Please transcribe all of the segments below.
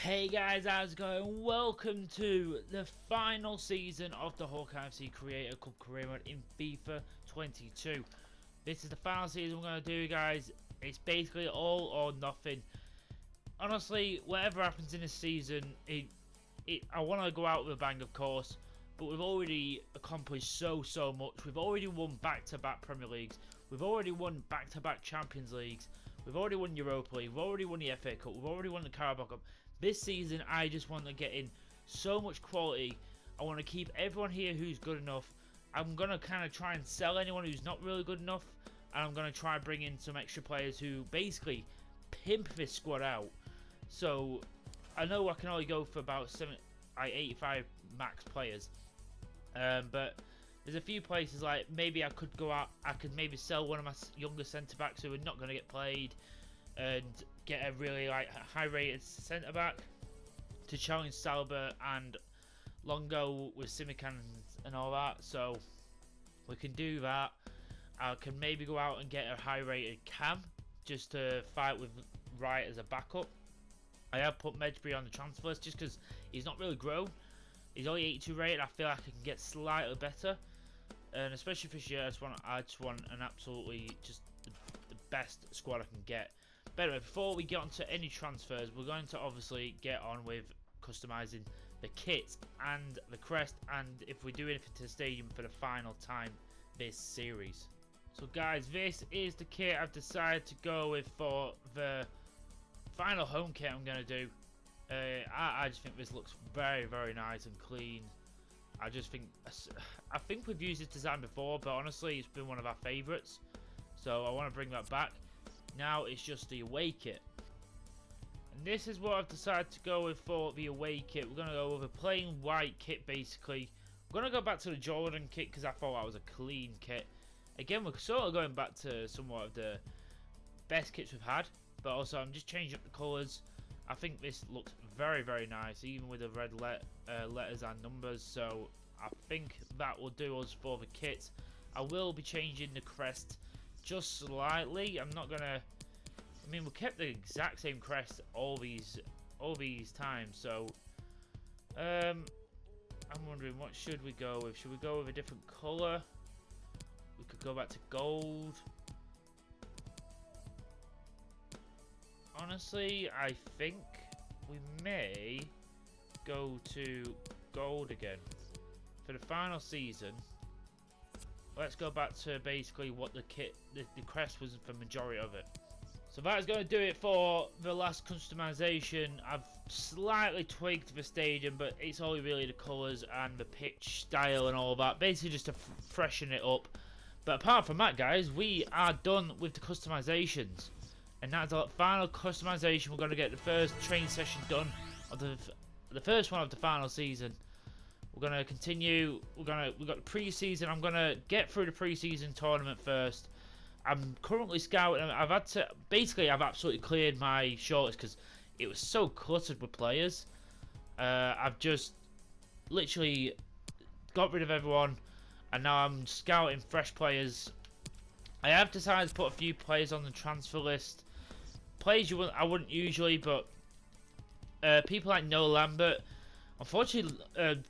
Hey guys, how's it going? Welcome to the final season of the HAWKEYE FC Creator Cup Career Mode in FIFA 22. This is the final season we're going to do, guys. It's basically all or nothing. Honestly, whatever happens in this season, I want to go out with a bang, of course, but we've already accomplished so much. We've already won back-to-back Premier Leagues. We've already won back-to-back Champions Leagues. We've already won Europa League. We've already won the FA Cup. We've already won the Carabao Cup. This season, I just want to get in so much quality. I want to keep everyone here who's good enough. I'm going to kind of try and sell anyone who's not really good enough. And I'm going to try and bring in some extra players who basically pimp this squad out. So, I know I can only go for about 85 max players. But there's a few places like maybe I could go out. I could maybe sell one of my younger centre-backs who are not going to get played. And get a really high-rated centre-back to challenge Saliba and Longo with Simican and all that. So we can do that. I can maybe go out and get a high-rated Cam just to fight with Wright as a backup. I have put Medjbury on the transfer list just because he's not really grown. He's only 82 rated. I feel like I can get slightly better, and especially for this year, I just want an absolutely just the best squad I can get. But anyway, before we get on to any transfers, we're going to obviously get on with customizing the kit and the crest, and if we do anything to the stadium for the final time this series. So guys, this is the kit I've decided to go with for the final home kit I'm going to do. I just think this looks very nice and clean. I think we've used this design before, but honestly it's been one of our favourites, so I want to bring that back. Now it's just the away kit, and this is what I've decided to go with for the away kit. We're going to go with a plain white kit basically. We're going to go back to the Jordan kit because I thought that was a clean kit. Again, we're sort of going back to somewhat of the best kits we've had, but also I'm just changing up the colours. I think this looks very nice, even with the red letters and numbers, so I think that will do us for the kit. I will be changing the crest just slightly. I'm not gonna. I mean, we kept the exact same crest all these times. So, I'm wondering what should we go with? Should we go with a different color? We could go back to gold. Honestly, I think we may go to gold again for the final season. Let's go back to basically what the crest was for the majority of it. So that is going to do it for the last customization. I've slightly tweaked the stadium, but it's only really the colours and the pitch style and all that. Basically just to freshen it up. But apart from that, guys, we are done with the customizations. And that's the final customization. We're going to get the first training session done of the first one of the final season. We're going to continue. We've got the pre-season. I'm going to get through the pre-season tournament first. I'm currently scouting. I've absolutely cleared my shortlist because it was so cluttered with players. I've just literally got rid of everyone, and now I'm scouting fresh players. I have decided to put a few players on the transfer list. Players I wouldn't usually, but people like Noah Lambert. Unfortunately,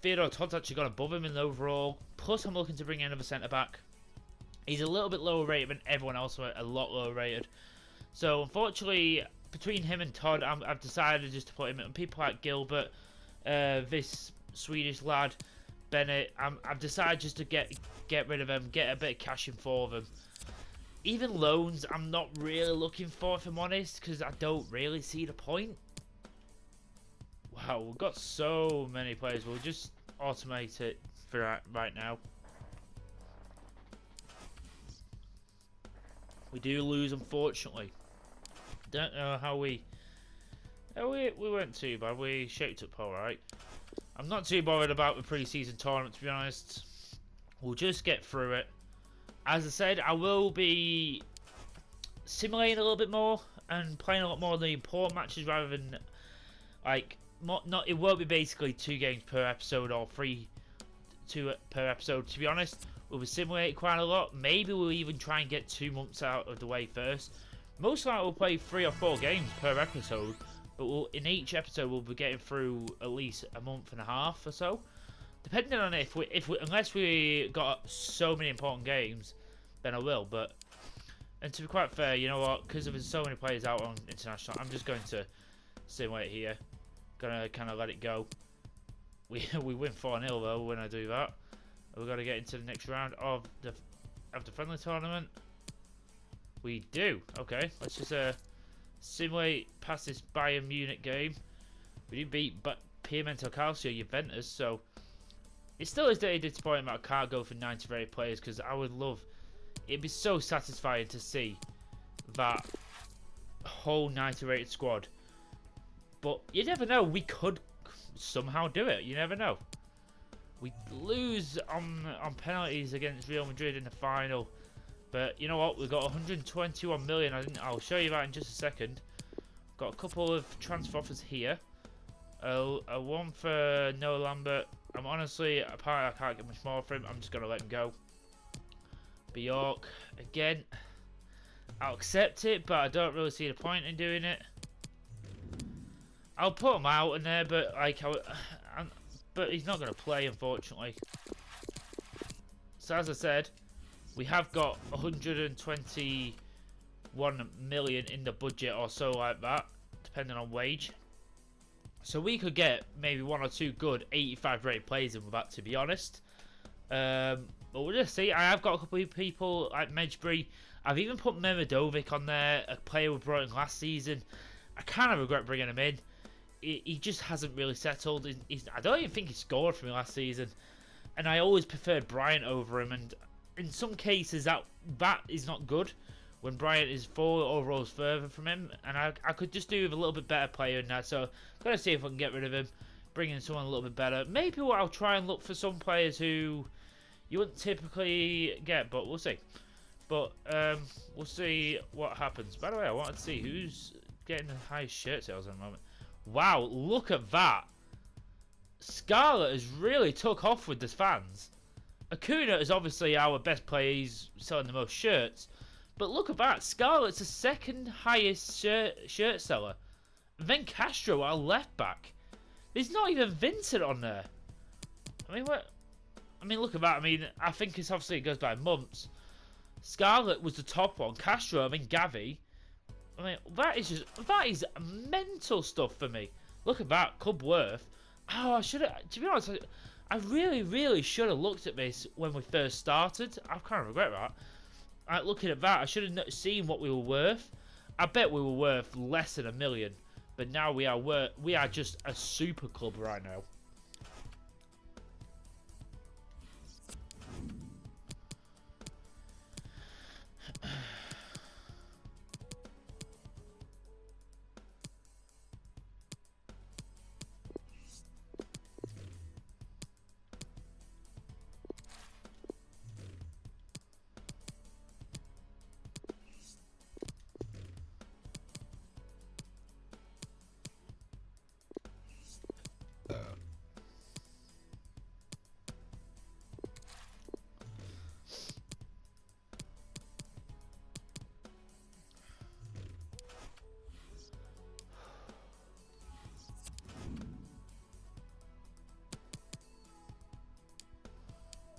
Theodore Todd's actually gone above him in the overall. Plus, I'm looking to bring in another centre-back. He's a little bit lower rated than everyone else, a lot lower rated. So, unfortunately, between him and Todd, I've decided just to put him in. People like Gilbert, this Swedish lad, Bennett, I've decided just to get rid of them, get a bit of cash in for them. Even loans, I'm not really looking for, if I'm honest, because I don't really see the point. Wow, we've got so many players. We'll just automate it for right now. We do lose, unfortunately. Don't know how we weren't too bad. We shaped up alright. I'm not too bothered about the pre-season tournament, to be honest. We'll just get through it. As I said, I will be simulating a little bit more and playing a lot more of the important matches rather than like. It won't be basically 2 games per episode or 2 per episode. To be honest, we'll be simulating quite a lot. Maybe we'll even try and get 2 months out of the way first. Most likely we'll play 3 or 4 games per episode, but in each episode we'll be getting through at least a month and a half or so, depending on if we unless we got so many important games, then I will. But and to be quite fair, you know what? Because there's so many players out on international, I'm just going to simulate here. Gonna kind of let it go. We win 4-0 though when I do that. We've got to get into the next round of the friendly tournament. We do. Okay, let's just simulate past this Bayern Munich game. We did beat Piemonte Calcio Juventus, so it still is very disappointing that I can't go for 90 rated players, because I would love. It'd be so satisfying to see that whole 90 rated squad. But you never know. We could somehow do it. You never know. We lose on penalties against Real Madrid in the final. But you know what? We've got 121 million. I'll show you that in just a second. Got a couple of transfer offers here. A one for Noah Lambert. I'm honestly, apparently I can't get much more for him. I'm just going to let him go. Bjork, again. I'll accept it, but I don't really see the point in doing it. I'll put him out in there, but like, but he's not going to play, unfortunately. So as I said, we have got 121 million in the budget or so like that, depending on wage. So we could get maybe one or two good 85 rated players in with that, to be honest. But we'll just see. I have got a couple of people like Medjbury. I've even put Memidovic on there, a player we brought in last season. I kind of regret bringing him in. He just hasn't really settled. I don't even think he scored for me last season. And I always preferred Bryant over him. And in some cases, that is not good when Bryant is 4 overalls further from him. And I could just do with a little bit better player in that. So I'm going to see if I can get rid of him. Bring in someone a little bit better. Maybe I'll try and look for some players who you wouldn't typically get. But we'll see. But we'll see what happens. By the way, I wanted to see who's getting the highest shirt sales at the moment. Wow, look at that. Scarlett has really took off with the fans. Acuna is obviously our best player. He's selling the most shirts. But look at that. Scarlett's the second highest shirt seller. And then Castro, our left back. There's not even Vincent on there. I mean, what? I mean, look at that. I mean, I think it's obviously it goes by months. Scarlett was the top one. Castro, I mean, Gavi. I mean, that is mental stuff for me. Look at that, club worth. Oh, I should have. To be honest, I really should have looked at this when we first started. I kind of regret that. Looking at that, I should have seen what we were worth. I bet we were worth less than $1 million, but now we are just a super club right now.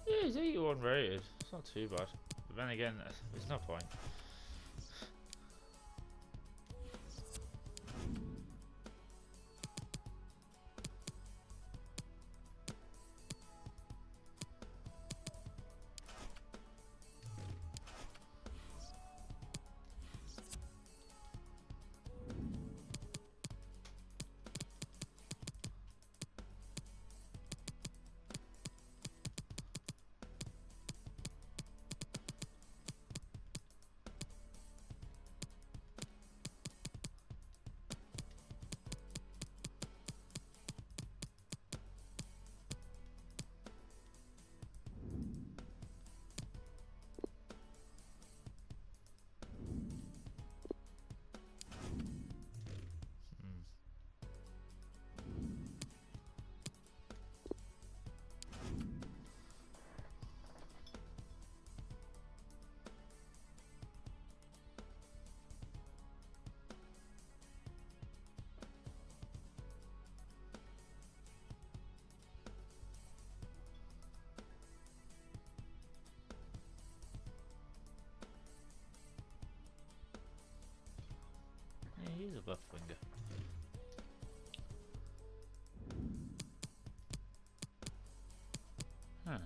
Yeah, he's 81 rated. It's not too bad. But then again, there's no point. left winger. Huh.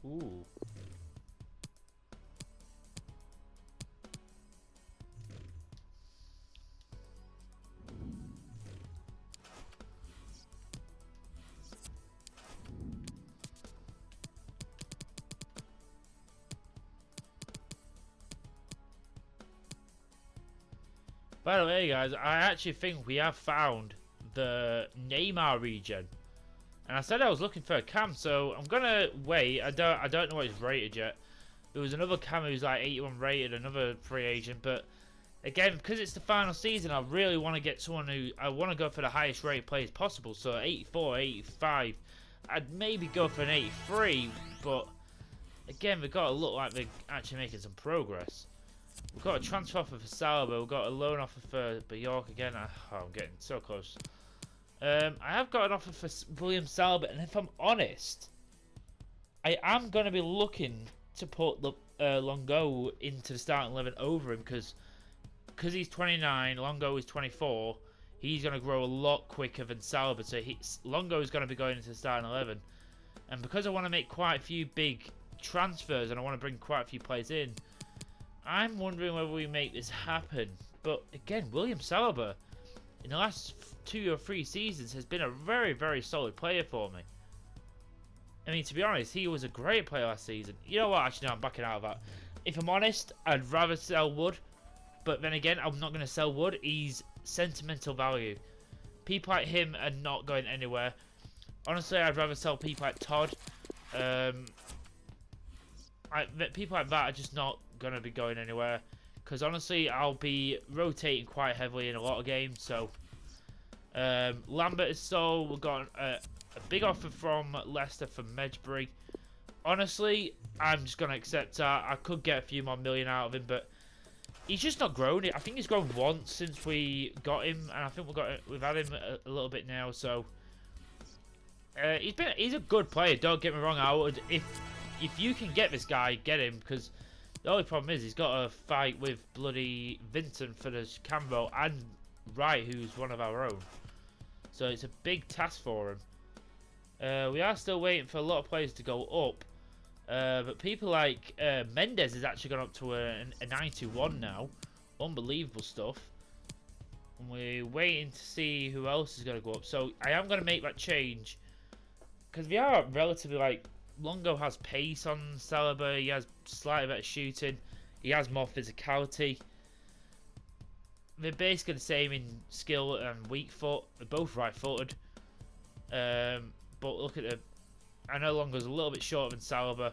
Ooh. By the way, guys, I actually think we have found the Neymar region. And I said I was looking for a cam, so I'm gonna wait. I don't know what he's rated yet. There was another cam who's like 81 rated, another free agent, but again, because it's the final season, I really want to get someone who I want to go for the highest rated players possible. So 84, 85. I'd maybe go for an 83, but again, we've got to look like we're actually making some progress. We've got a transfer offer for Salva. We've got a loan offer for Bjork again. Oh, I'm getting so close. I have got an offer for William Salva, and if I'm honest, I am going to be looking to put Longo into the starting 11 over him because he's 29, Longo is 24. He's going to grow a lot quicker than Salva, so Longo is going to be going into the starting 11. And because I want to make quite a few big transfers and I want to bring quite a few players in, I'm wondering whether we make this happen. But again, William Saliba, in the last 2 or 3 seasons, has been a very, very solid player for me. I mean, to be honest, he was a great player last season. You know what? Actually, no, I'm backing out of that. If I'm honest, I'd rather sell Wood. But then again, I'm not going to sell Wood. He's sentimental value. People like him are not going anywhere. Honestly, I'd rather sell people like Todd. People like that are just not going to be going anywhere. Because honestly, I'll be rotating quite heavily in a lot of games. So, Lambert is sold. We've got a big offer from Leicester for Medjbury. Honestly, I'm just going to accept that. I could get a few more million out of him, but he's just not grown. I think he's grown once since we got him, and I think we've had him a little bit now. So he's a good player. Don't get me wrong. I would if you can get this guy, get him, because the only problem is he's got to fight with bloody Vincent for the Cambo and Wright, who's one of our own. So it's a big task for him. We are still waiting for a lot of players to go up. But people like Mendes has actually gone up to a 91 now. Unbelievable stuff. And we're waiting to see who else is going to go up. So I am going to make that change. Because we are relatively like... Longo has pace on Saliba. He has slightly better shooting. He has more physicality. They're basically the same in skill and weak foot. They're both right-footed. But look at the... I know Longo's a little bit shorter than Saliba,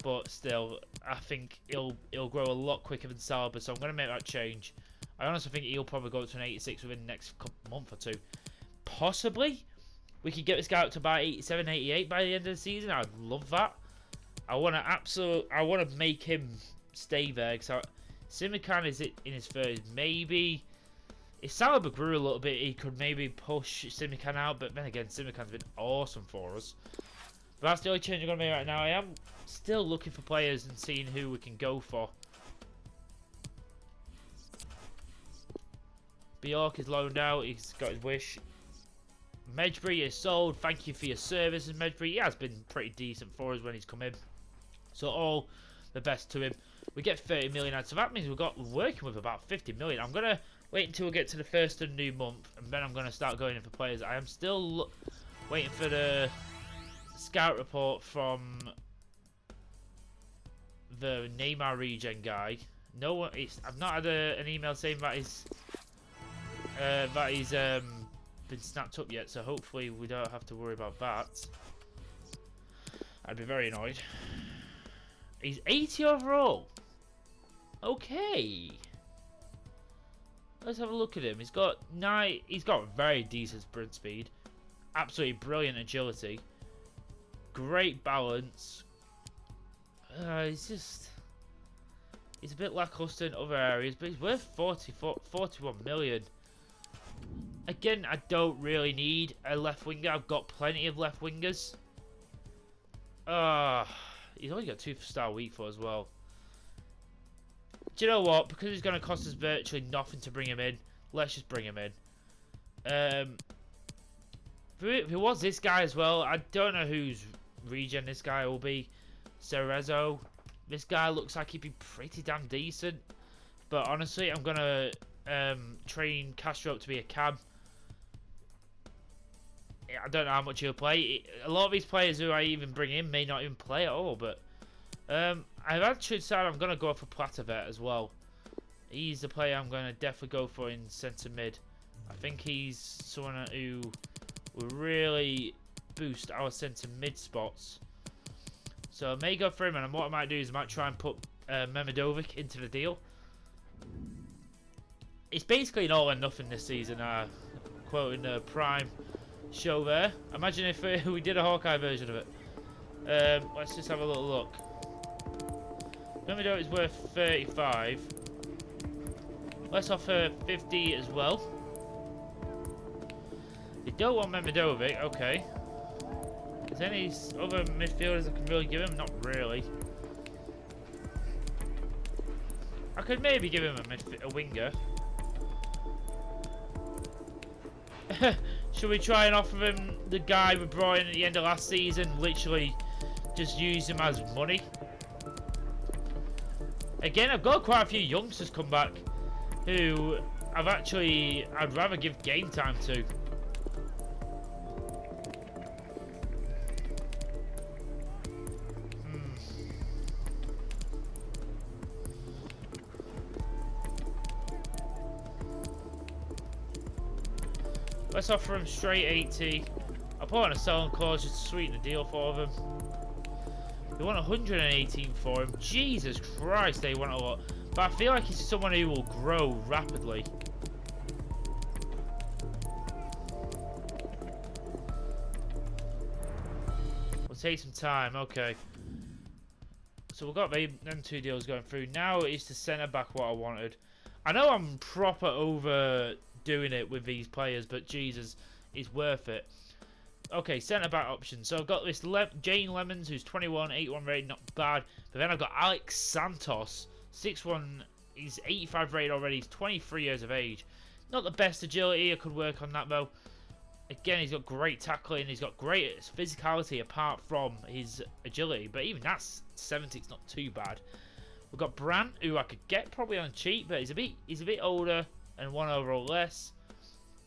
but still, I think he'll grow a lot quicker than Saliba, so I'm going to make that change. I honestly think he'll probably go to an 86 within the next month or two. Possibly, we could get this guy up to about 87, 88 by the end of the season. I'd love that. I want to make him stay there. So Simikan is in his third. Maybe if Saliba grew a little bit, he could maybe push Simikan out. But then again, Simikan's been awesome for us. But that's the only change I'm going to make right now. I am still looking for players and seeing who we can go for. Bjork is loaned out. He's got his wish. Medjbury is sold. Thank you for your services, Medjbury. He has been pretty decent for us when he's come in. So all the best to him. We get 30 million out. So that means we're working with about 50 million. I'm going to wait until we get to the first of the new month. And then I'm going to start going in for players. I am still waiting for the scout report from the Neymar regen guy. No one. I've not had an email saying that he's been snapped up yet, so hopefully we don't have to worry about that. I'd be very annoyed. He's 80 overall. Okay. Let's have a look at him. He's got very decent sprint speed, absolutely brilliant agility, great balance. He's He's a bit lackluster in other areas, but he's worth 41 million. Again, I don't really need a left winger. I've got plenty of left wingers. He's only got 2-star weak for as well. Do you know what? Because it's going to cost us virtually nothing to bring him in, let's just bring him in. If it was this guy as well, I don't know whose regen this guy will be. Cerezo. This guy looks like he'd be pretty damn decent. But honestly, I'm going to train Castro up to be a cam. I don't know how much he'll play. A lot of these players who I even bring in may not even play at all. But I've actually decided I'm going to go for Platavet as well. He's the player I'm going to definitely go for in centre mid. I think he's someone who will really boost our centre mid spots. So I may go for him, and what I might do is I might try and put Mehmedovic into the deal. It's basically an all or nothing this season, quoting the Prime show there. Imagine if we did a Hawkeye version of it. Let's just have a little look. Mehmedovic is worth 35. Let's offer 50 as well. They don't want Mehmedovic, okay. Is there any other midfielders I can really give him? Not really. I could maybe give him a winger. Should we try and offer him the guy we brought in at the end of last season? Literally just use him as money. Again, I've got quite a few youngsters come back who I'd rather give game time to. Let's offer him straight 80. I'll put on a selling clause just to sweeten the deal for them. They want 118 for him. Jesus Christ, they want a lot. But I feel like he's someone who will grow rapidly. We'll take some time, okay. So we've got them two deals going through. Now it's to centre back what I wanted. I know I'm proper overdoing it with these players, but Jesus, it's worth it. Okay, centre back options. So I've got this Jane Lemons, who's 21, 81 rated, not bad. But then I've got Alex Santos, 6'1", he's 85 rated already. He's 23 years of age. Not the best agility. I could work on that though. Again, he's got great tackling. He's got great physicality apart from his agility. But even that's 70. It's not too bad. We've got Brandt, who I could get probably on cheap, but he's a bit older and 1 overall less.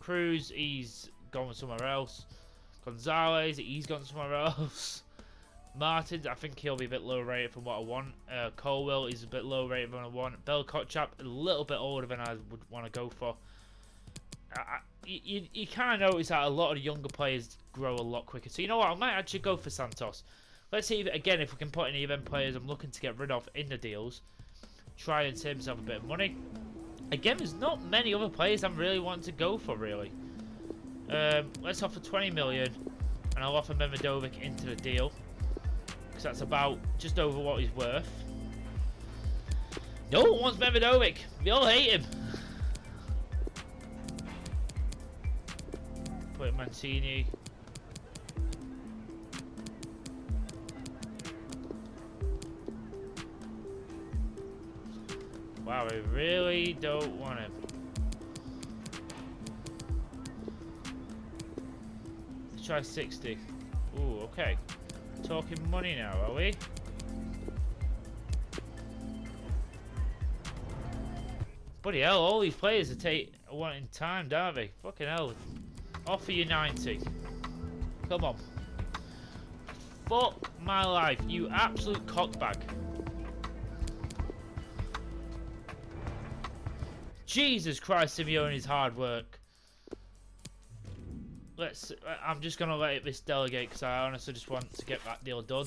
Cruz, he's gone somewhere else. Gonzalez, he's gone somewhere else. Martins, I think he'll be a bit low rated from what I want. Colwell is a bit low rated than I want. Bell Kotchap, a little bit older than I would want to go for. You kind of notice that a lot of the younger players grow a lot quicker. So you know what, I might actually go for Santos. Let's see, if we can put any of them players I'm looking to get rid of in the deals. Try and save myself a bit of money. Again, there's not many other players I'm really wanting to go for, really. Let's offer 20 million, and I'll offer Mehmedovic into the deal. Because that's about just over what he's worth. No one wants Mehmedovic. They all hate him. Put Mancini. Wow, we really don't want him. Let's try 60. Ooh, okay. Talking money now, are we? Bloody hell, all these players are wanting time, don't they? Fucking hell. Offer you 90. Come on. Fuck my life, you absolute cockbag. Jesus Christ, Simeone's hard work. I'm just going to let this delegate because I honestly just want to get that deal done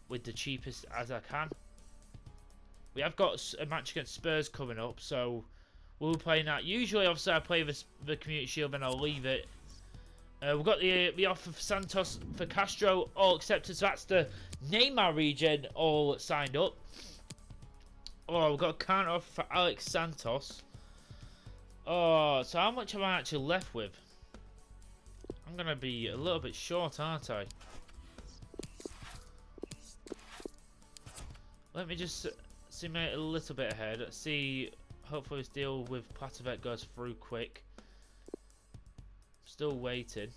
with the cheapest as I can. We have got a match against Spurs coming up, so we'll be playing that. Usually, obviously, I play the Community Shield and I'll leave it. We've got the offer for Santos, for Castro, all accepted. So that's the Neymar region all signed up. Oh, we've got a counter offer for Alex Santos. Oh, so how much am I actually left with? I'm going to be a little bit short, aren't I? Let me just simulate a little bit ahead. Let's see. Hopefully this deal with Platovet goes through quick. Still waiting.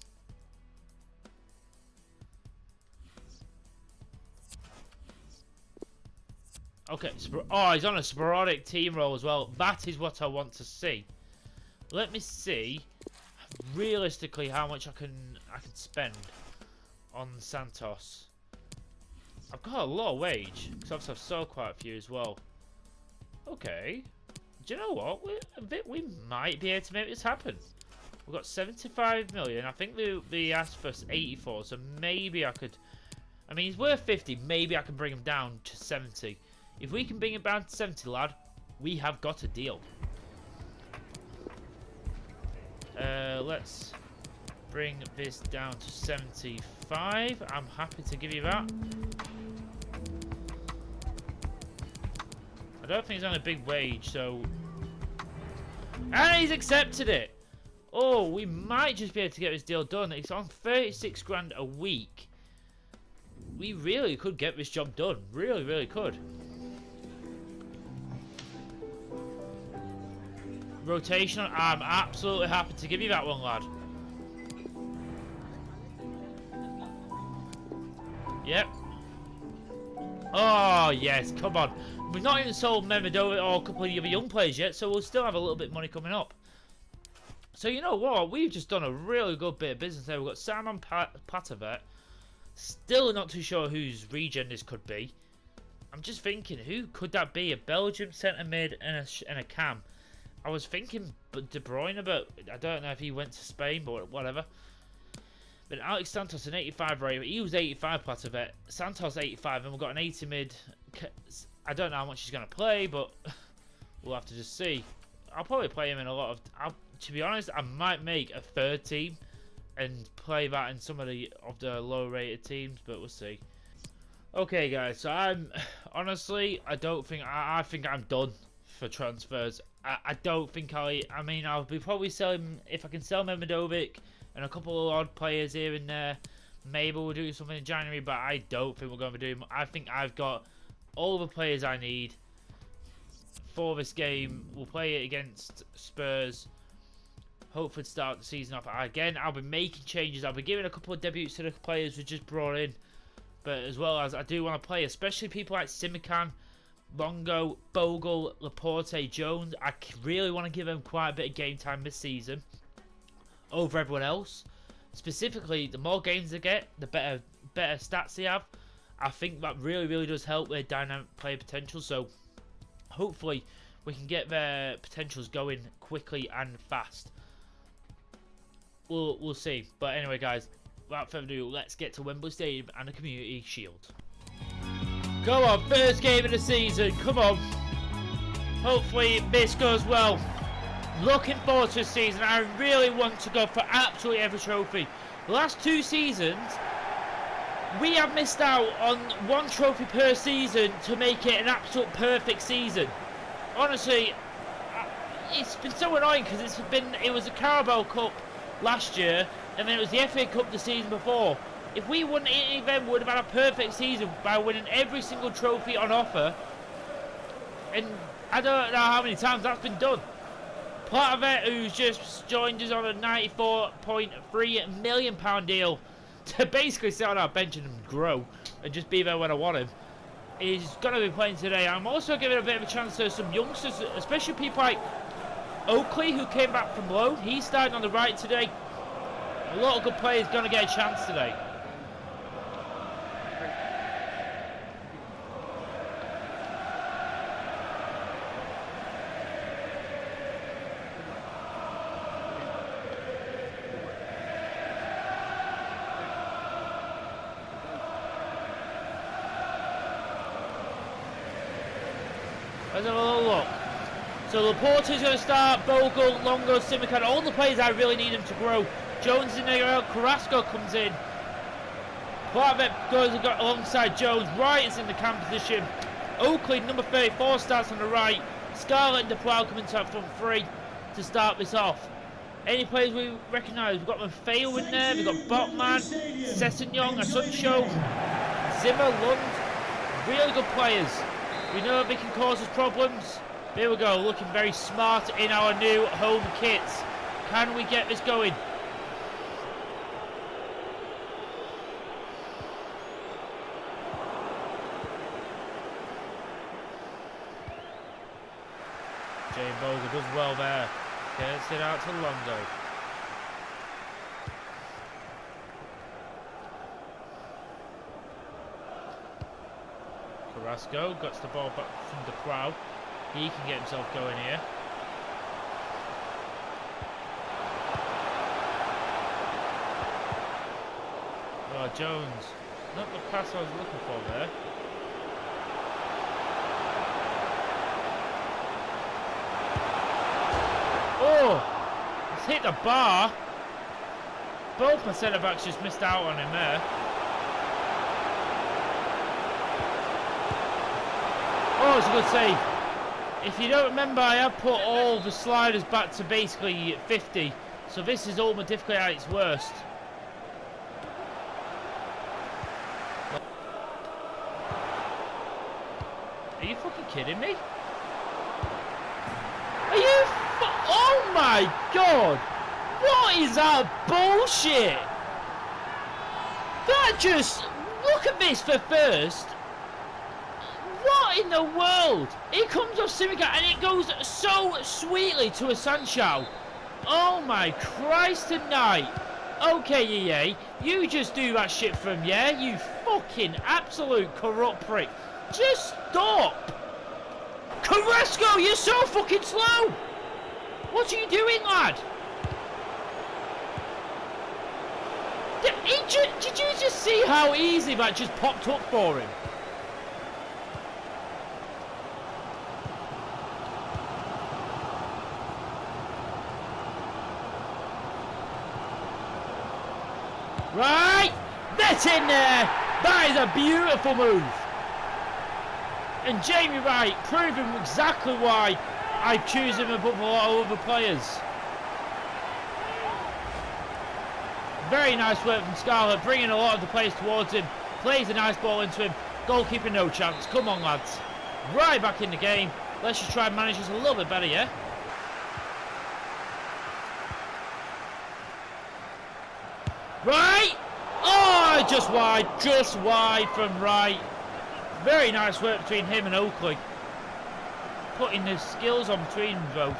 Okay. Oh, he's on a sporadic team roll as well. That is what I want to see. Let me see realistically how much I can spend on Santos. I've got a lot of wage because obviously I've sold quite a few as well. Okay. Do you know what? We might be able to make this happen. We've got 75 million. I think they asked for 84, so maybe I could. I mean, he's worth 50. Maybe I can bring him down to 70. If we can bring him down to 70, lad, we have got a deal. Let's bring this down to 75. I'm happy to give you that. I don't think he's on a big wage, so... And he's accepted it! Oh, we might just be able to get this deal done. It's on 36 grand a week. We really could get this job done. Really, really could. Rotational, I'm absolutely happy to give you that one, lad. Yep. Oh, yes, come on. We've not even sold Memedova or a couple of other young players yet, so we'll still have a little bit of money coming up. So, you know what? We've just done a really good bit of business there. We've got Simon Platovet. Still not too sure whose regen this could be. I'm just thinking, who could that be? A Belgium centre mid and a cam. I was thinking De Bruyne, but I don't know if he went to Spain, but whatever. But Alex Santos, an 85 rate. He was 85 Platovet. Santos 85, and we've got an 80 mid. I don't know how much he's going to play, but we'll have to just see. I'll probably play him in a lot of... to be honest, I might make a third team and play that in some of the low rated teams, but we'll see. Okay, guys, so honestly, I think I'm done for transfers. I don't think I mean, I'll be probably selling, if I can sell Memedovic and a couple of odd players here and there, maybe we'll do something in January, but I don't think we're going to be doing. I think I've got all the players I need for this game. We'll play it against Spurs. Hopefully to start the season off. Again, I'll be making changes. I'll be giving a couple of debuts to the players we just brought in. But as well as I do want to play, especially people like Simican, Longo, Bogle, Laporte, Jones. I really want to give them quite a bit of game time this season over everyone else. Specifically, the more games they get, the better stats they have. I think that really, really does help their dynamic player potential. So hopefully we can get their potentials going quickly and fast. We'll see. But anyway, guys, without further ado, let's get to Wembley Stadium and the Community Shield. Come on, first game of the season. Come on. Hopefully this goes well. Looking forward to this season. I really want to go for absolutely every trophy. The last 2 seasons, we have missed out on 1 trophy per season to make it an absolute perfect season. Honestly, it's been so annoying because it was a Carabao Cup last year, and then it was the FA Cup the season before. If we won any of them, we would have had a perfect season by winning every single trophy on offer. And I don't know how many times that's been done. Platovet, who's just joined us on a £94.3 million deal to basically sit on our bench and grow and just be there when I want him, is going to be playing today. I'm also giving a bit of a chance to some youngsters, especially people like HAWKEYE, who came back from loan. He's starting on the right today. A lot of good players going to get a chance today. Let's have a little look. So Laporte is going to start, Bogle, Longo, Simican, all the players I really need them to grow. Jones in there, Carrasco comes in. Platovet goes alongside Jones. Wright is in the cam position. Oakley, number 34, starts on the right. Scarlett and DePlow come into that front three to start this off. Any players we recognise? We've got Maffeo in there, we've got Botman, Sessignon, Asuncio, Zimmer, Lund. Really good players. We know they can cause us problems. There we go, looking very smart in our new home kits. Can we get this going? Jane Bogle does well there. Gets it out to Longo. Carrasco gets the ball back from the crowd. He can get himself going here. Oh, Jones. Not the pass I was looking for there. Oh! It's hit the bar. Both my centre-backs just missed out on him there. Oh, it's a good save. If you don't remember, I have put all the sliders back to basically 50. So this is ultimate difficulty at its worst. Are you fucking kidding me? Are you oh my god! What is that bullshit? That just... Look at this for first. What in the world? It comes off Simica and it goes so sweetly to a Sancho. Oh my Christ tonight. Okay, EA, you just do that shit from, yeah? You fucking absolute corrupt prick. Just stop. Carrasco, you're so fucking slow. What are you doing, lad? Did you just see how easy that just popped up for him? Right, that's in there. That is a beautiful move. And Jamie Wright proving exactly why I choose him above a lot of other players. Very nice work from Scarlett, bringing a lot of the players towards him. Plays a nice ball into him. Goalkeeper no chance. Come on, lads. Right back in the game. Let's just try and manage this a little bit better, yeah? Right! Oh, just wide from right. Very nice work between him and Oakley. Putting the skills on between them both.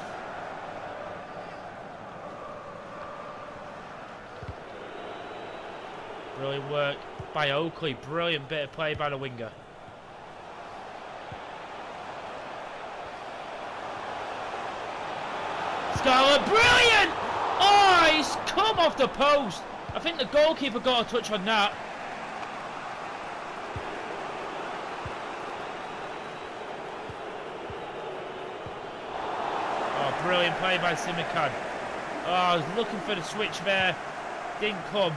Brilliant work by Oakley. Brilliant bit of play by the winger. Scarlett, brilliant! Oh, he's come off the post. I think the goalkeeper got a touch on that. Oh, brilliant play by Simican. Oh, I was looking for the switch there. Didn't come.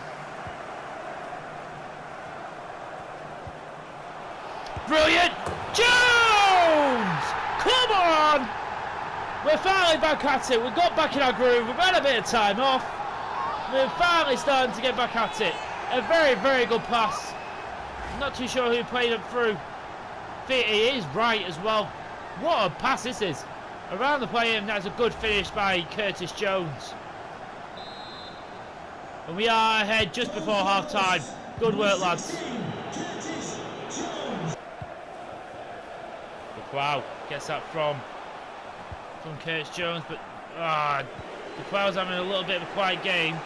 Brilliant! Jones! Come on! We're finally back at it. We got back in our groove. We've had a bit of time off. We're finally starting to get back at it. A very, very good pass. Not too sure who played it through. It is right as well. What a pass this is. Around the play, and that's a good finish by Curtis Jones. And we are ahead just before half time. Good work, lads. Wow, gets that from Curtis Jones, but the crowd's having a little bit of a quiet game.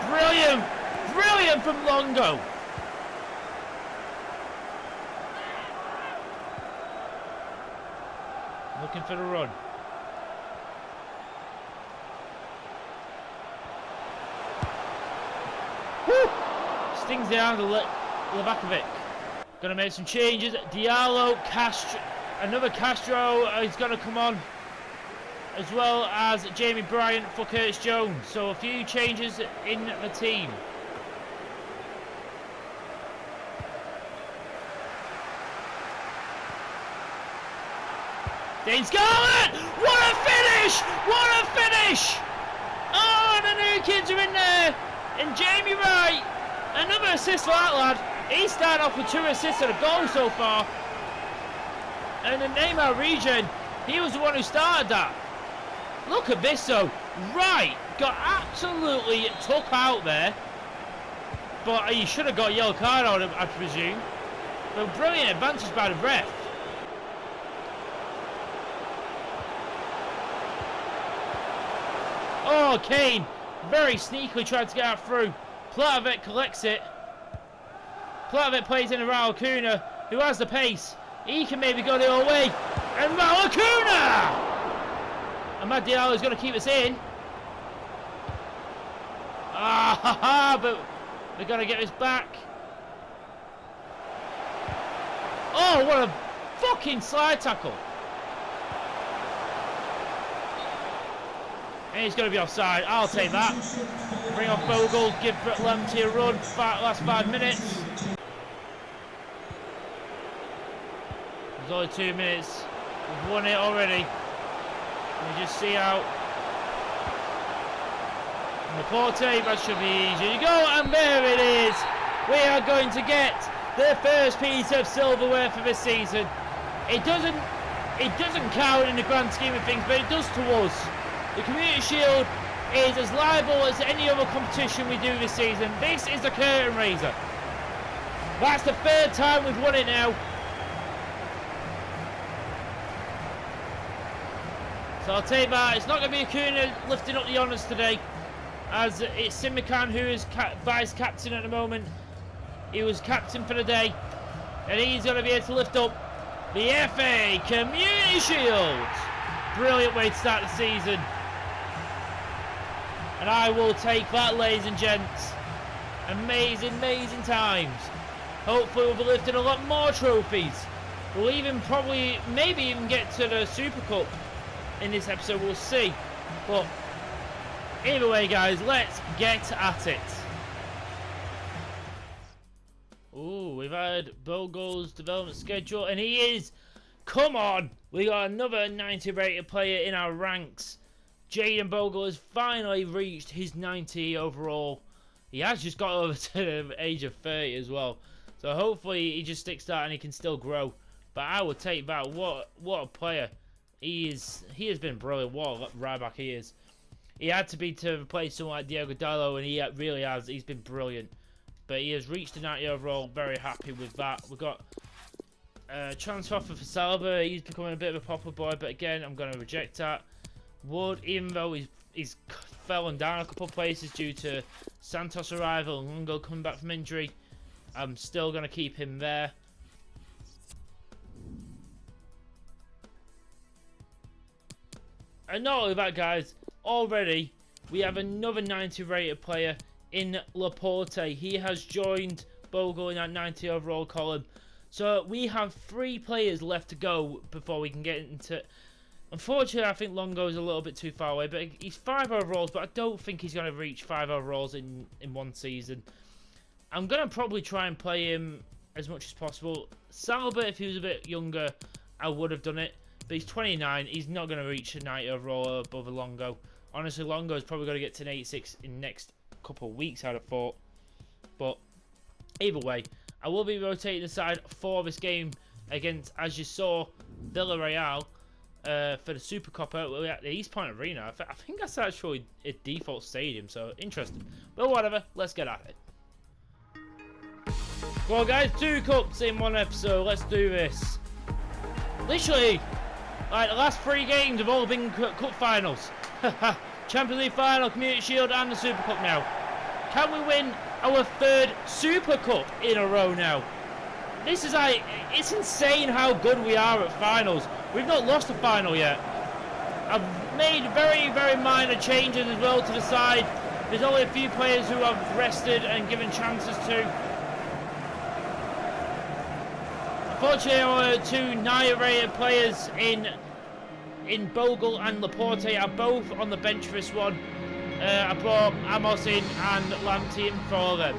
Brilliant! Brilliant from Longo! Looking for the run. Woo! Stings down to Levakovic. Gonna make some changes. Diallo, Castro, another Castro is gonna come on. as well as Jamie Bryant for Curtis Jones. So a few changes in the team. Dean Scarlett! What a finish! What a finish! Oh, the new kids are in there. And Jamie Wright, another assist for that lad. He started off with 2 assists and a goal so far. And the Neymar regen, he was the one who started that. Look at this though. Wright got absolutely took out there. But he should have got a yellow card on him, I presume. But brilliant advantage by the ref. Oh, Kane very sneakily tried to get out through. Platovic collects it. Platovic plays in around Acuna, who has the pace. He can maybe go the other way. And Acuna! Amad Diallo is going to keep us in. But they're going to get us back. Oh, what a fucking slide tackle. And he's going to be offside. I'll take that. Bring off Bogle. Give Lamptey a run. Last 5 minutes. There's only 2 minutes. We've won it already. We just see out. Laporte, that should be easy to go. And there it is. We are going to get the first piece of silverware for this season. It doesn't count in the grand scheme of things, but it does to us. The Community Shield is as liable as any other competition we do this season. This is the curtain raiser. That's the 3rd time we've won it now. So I'll take that. It's not going to be Acuna lifting up the honours today, as it's Simikan who is vice captain at the moment. He was captain for the day, and he's going to be able to lift up the FA Community Shield. Brilliant way to start the season. And I will take that, ladies and gents. Amazing, amazing times. Hopefully we'll be lifting a lot more trophies. We'll even maybe even get to the Super Cup in this episode, we'll see. But either way, guys, let's get at it. Ooh, we've had Bogle's development schedule, and he is, come on, we got another 90 rated player in our ranks. Jaden Bogle has finally reached his 90 overall. He has just got over to the age of 30 as well. So hopefully he just sticks that and he can still grow. But I would take that. What a player. He has been brilliant. What a right back he is. He had to be to replace someone like Diego Dallo, and he really has. He's been brilliant. But he has reached the 90 overall. Very happy with that. We've got transfer offer for Saliba. He's becoming a bit of a popper boy, but again, I'm going to reject that. Wood, even though he's fallen down a couple of places due to Santos' arrival and Lungo coming back from injury, I'm still going to keep him there. And not only that, guys, already we have another 90 rated player in Laporte. He has joined Bogle in that 90 overall column. So we have 3 players left to go before we can get into... Unfortunately, I think Longo's a little bit too far away, but he's 5 overalls, but I don't think he's going to reach 5 overalls in one season. I'm going to probably try and play him as much as possible. Saliba, if he was a bit younger, I would have done it, but he's 29. He's not going to reach a 90 overall above a Longo. Honestly, Longo is probably going to get to an 86 in the next couple of weeks, I'd have thought. But either way, I will be rotating the side for this game against, as you saw, Villarreal. For the Super Copper, we're at the East Point Arena. I think that's actually a default stadium, so interesting. But whatever, let's get at it. Well, guys, 2 cups in one episode. Let's do this. Literally, like the last 3 games have all been cup finals. Champions League final, Community Shield, and the Super Cup now. Can we win our 3rd Super Cup in a row now? This is like, it's insane how good we are at finals. We've not lost a final yet. I've made very, very minor changes as well to the side. There's only a few players who I've rested and given chances to. Unfortunately, our 2 9 rated players in in Bogle and Laporte are both on the bench for this one. I brought Amos in and Lamptey in for them.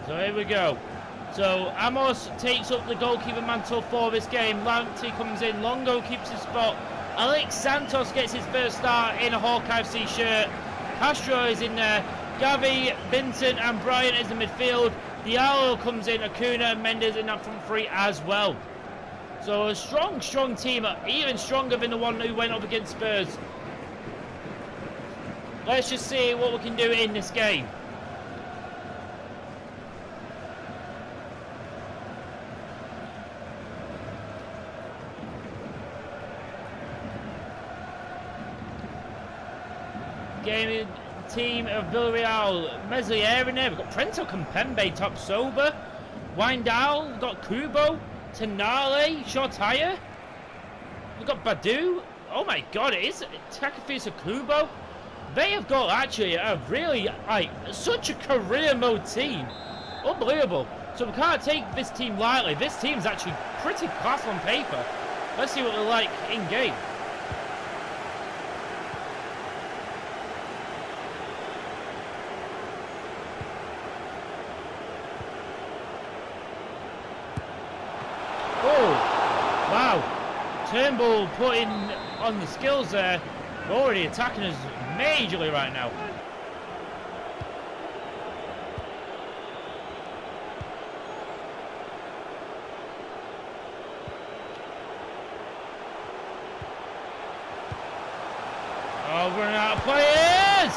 So here we go. So Amos takes up the goalkeeper mantle for this game. Lamptey comes in. Longo keeps his spot. Alex Santos gets his first start in a Hawkeye FC shirt. Castro is in there. Gavi, Vincent and Bryant is in midfield. Diallo comes in. Acuna and Mendes in that front three as well. So a strong team. Even stronger than the one who went up against Spurs. Let's just see what we can do in this game. Gaming team of Villarreal, Meslier in there. We've got Trento Compembe top sober. Windal, we've got Kubo, Tenale, Shortire. We've got Badu. Oh my god, it is Takafisa Kubo. They have got actually a really, such a career mode team. Unbelievable. So we can't take this team lightly. This team's actually pretty class on paper. Let's see what they're like in game. Turnbull putting on the skills there. They're already attacking us majorly right now. Oh, we're running out of players!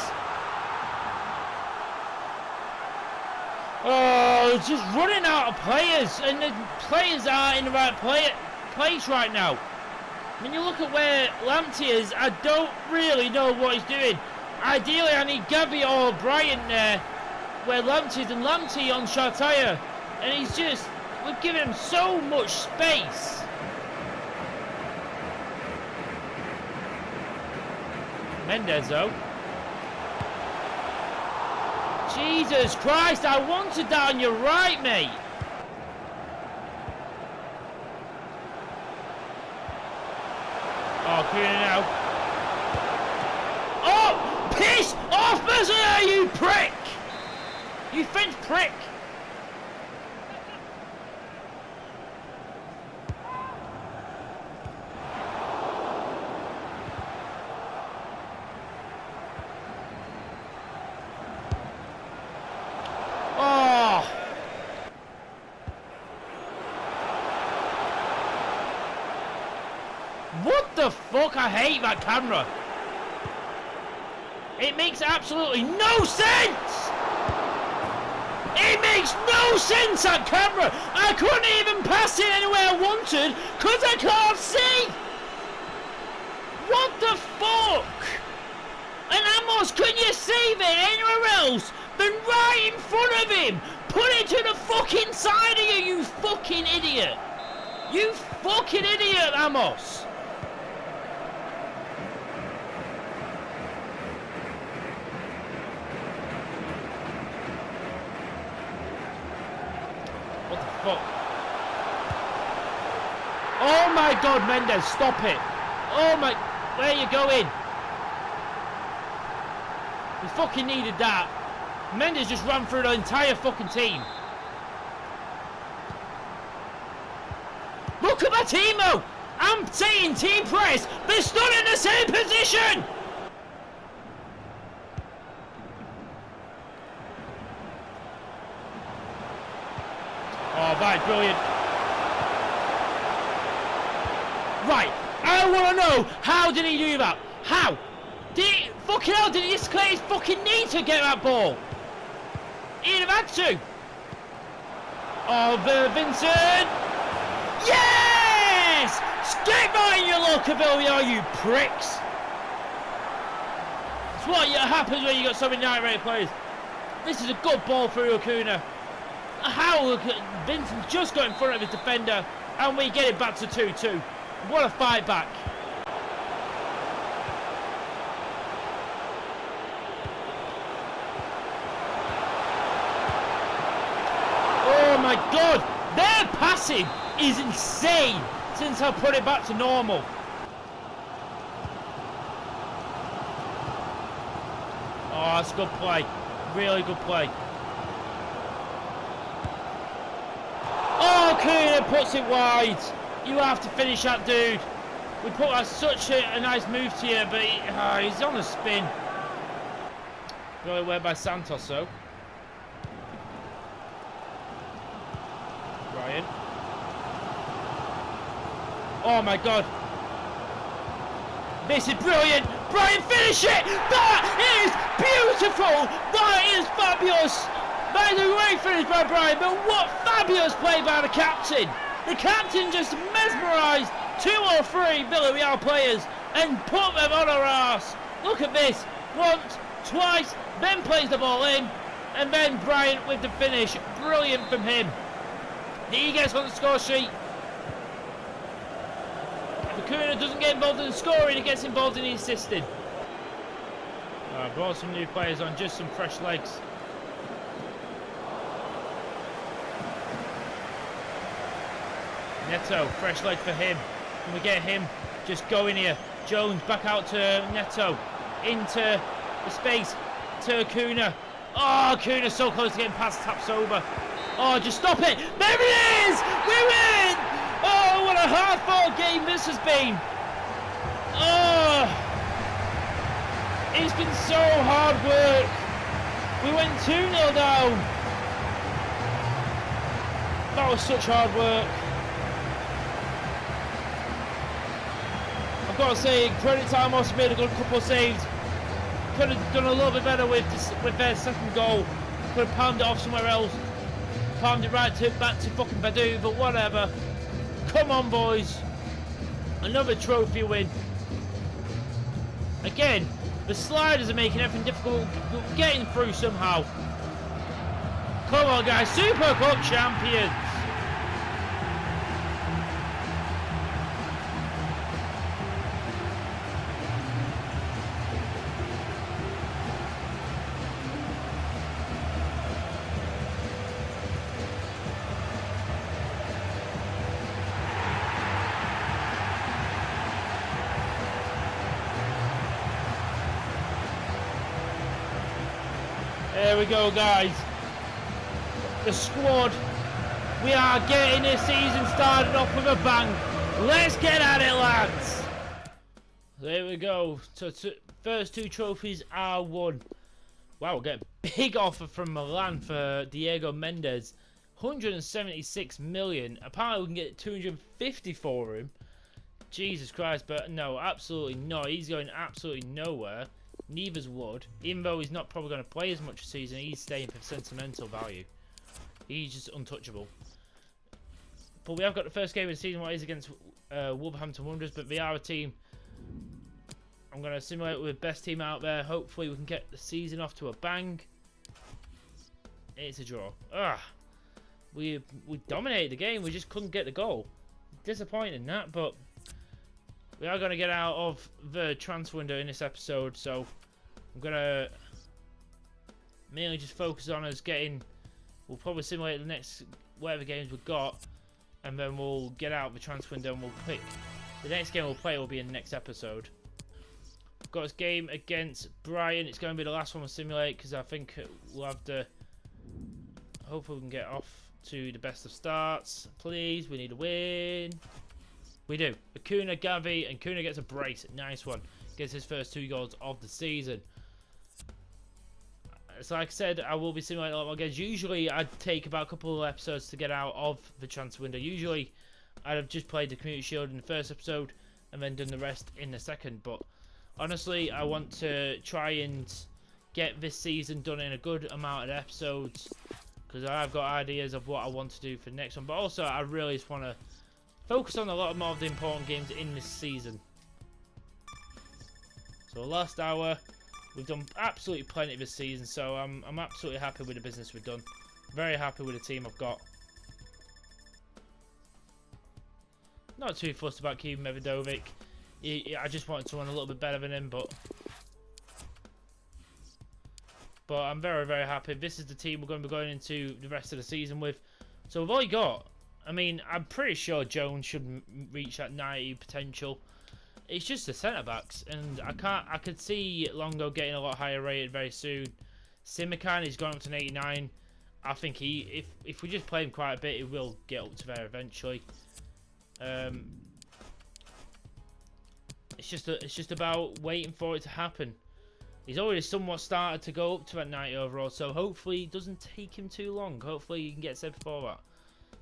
Oh, it's just running out of players, and the players are in the right place right now. When you look at where Lamptey is, I don't really know what he's doing. Ideally, I need Gavi or Bryant there, where Lamptey is, and Lamptey on Shartire. And he's just, we've given him so much space. Mendes, though. Jesus Christ, I wanted that on your right, mate. Oh, Kuna now. Oh! Piss off, Meslier, you prick! You French prick! Oh! What the fuck? I hate that camera. It makes absolutely no sense! It makes no sense, that camera! I couldn't even pass it anywhere I wanted because I can't see! What the fuck? And Amos, couldn't you save it anywhere else than right in front of him? Put it to the fucking side of you, you fucking idiot! You fucking idiot, Amos! What the fuck? Oh my god, Mendes, stop it! Oh my... Where are you going? We fucking needed that. Mendes just ran through the entire fucking team. Look at my team though! I'm saying team press, they're still in the same position! Oh, right, brilliant. Right, I want to know, how did he do that? How? Fucking hell, did he just clear his fucking knee to get that ball? He'd have had to. Oh, Vincent! Yes! this! Get behind your local Villarreal, you pricks! It's what happens when you got so many night-rated players. This is a good ball for Acuna. How Vincent just got in front of his defender, and we get it back to 2-2. What a fight back. Oh my God, their passing is insane since I put it back to normal. Oh, that's a good play. Really good play. Oh, Acuna puts it wide. You have to finish that, dude. We put such a nice move to you, but he's on a spin. Really away by Santos, though. Ryan. Oh my God. This is brilliant. Brian, finish it! That is beautiful! That is fabulous! That is a great finish by Brian, but what fabulous play by the captain! The captain just mesmerised 2 or 3 Villarreal players and put them on our arse. Look at this. Once, twice, then plays the ball in, and then Bryant with the finish. Brilliant from him. He gets on the score sheet. If Acuna doesn't get involved in the scoring, he gets involved in the assisting. I brought some new players on, just some fresh legs. Neto, fresh leg for him. Can we get him just going here? Jones back out to Neto. Into the space to Acuna. Oh, Acuna so close to getting past Tapsoba. Oh, just stop it. There it is! We win! Oh, what a hard-fought game this has been. Oh, it's been so hard work. We went 2-0 down. That was such hard work. I've got to say, credit to Amos, made a good couple of saves. Could have done a little bit better with their second goal. Could have palmed it off somewhere else. Palmed it back to fucking Badu, but whatever. Come on, boys. Another trophy win. Again, the sliders are making everything difficult. We're getting through somehow. Come on, guys. Super Cup champions. There we go, guys. The squad. We are getting this season started off with a bang. Let's get at it, lads. There we go. So first 2 trophies are won. Wow, we're getting a big offer from Milan for Diego Mendes. 176 million. Apparently we can get 250 for him. Jesus Christ, but no, absolutely not. He's going absolutely nowhere. Neither's Wood. Even though he's not probably going to play as much this season, he's staying for sentimental value. He's just untouchable. But we have got the first game of the season, what is against Wolverhampton Wanderers, but they are a team I'm going to simulate with best team out there. Hopefully we can get the season off to a bang. It's a draw. We dominated the game, we just couldn't get the goal. Disappointing that, but we are going to get out of the transfer window in this episode, so I'm going to mainly just focus on us getting... We'll probably simulate the next whatever games we've got, and then we'll get out of the transfer window and we'll pick... The next game we'll play will be in the next episode. We've got this game against Brian. It's going to be the last one we'll simulate, because I think we'll have to... Hopefully we can get off to the best of starts. Please, we need a win. We do. Acuna, Gavi, and Acuna gets a brace. Nice one. Gets his first 2 goals of the season. So like I said, I will be simulating a lot more games. Usually I'd take about a couple of episodes to get out of the transfer window. Usually I'd have just played the Community Shield in the first episode and then done the rest in the second. But honestly, I want to try and get this season done in a good amount of episodes, because I've got ideas of what I want to do for the next one. But also I really just want to focus on a lot more of the important games in this season. So last hour, we've done absolutely plenty this season, so I'm absolutely happy with the business we've done. Very happy with the team I've got. Not too fussed about keeping Mevidovic. I just wanted to run a little bit better than him, but I'm very, very happy. This is the team we're going to be going into the rest of the season with. So we've only got, I mean, I'm pretty sure Jones should reach that 90 potential. It's just the centre backs, and I could see Longo getting a lot higher rated very soon. Simikan, he's gone up to an 89. I think if we just play him quite a bit, he will get up to there eventually. It's just about waiting for it to happen. He's already somewhat started to go up to that 90 overall, so hopefully it doesn't take him too long. Hopefully he can get set before that.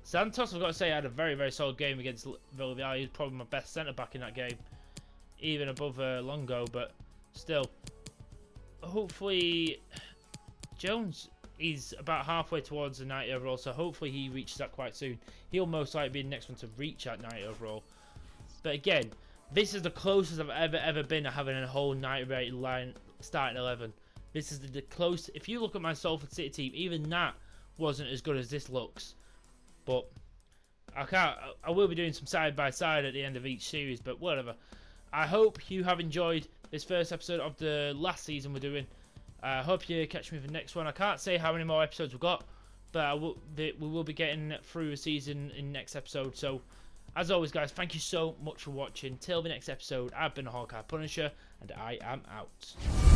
Santos, I've got to say, had a very, very solid game against Villarreal. He was probably my best centre back in that game, even above Longo. But still, hopefully Jones is about halfway towards the 90 overall, so hopefully he reaches that quite soon. He'll most likely be the next one to reach that 90 overall. But again, this is the closest I've ever been to having a whole 90 rated line starting 11. This is the close. If you look at my Salford City team, even that wasn't as good as this looks. But I will be doing some side by side at the end of each series, but whatever. I hope you have enjoyed this first episode of the last season we're doing. I hope you catch me for the next one. I can't say how many more episodes we've got, but we will be getting through the season in the next episode. So, as always, guys, thank you so much for watching. Till the next episode, I've been the Hawkeye Punisher, and I am out.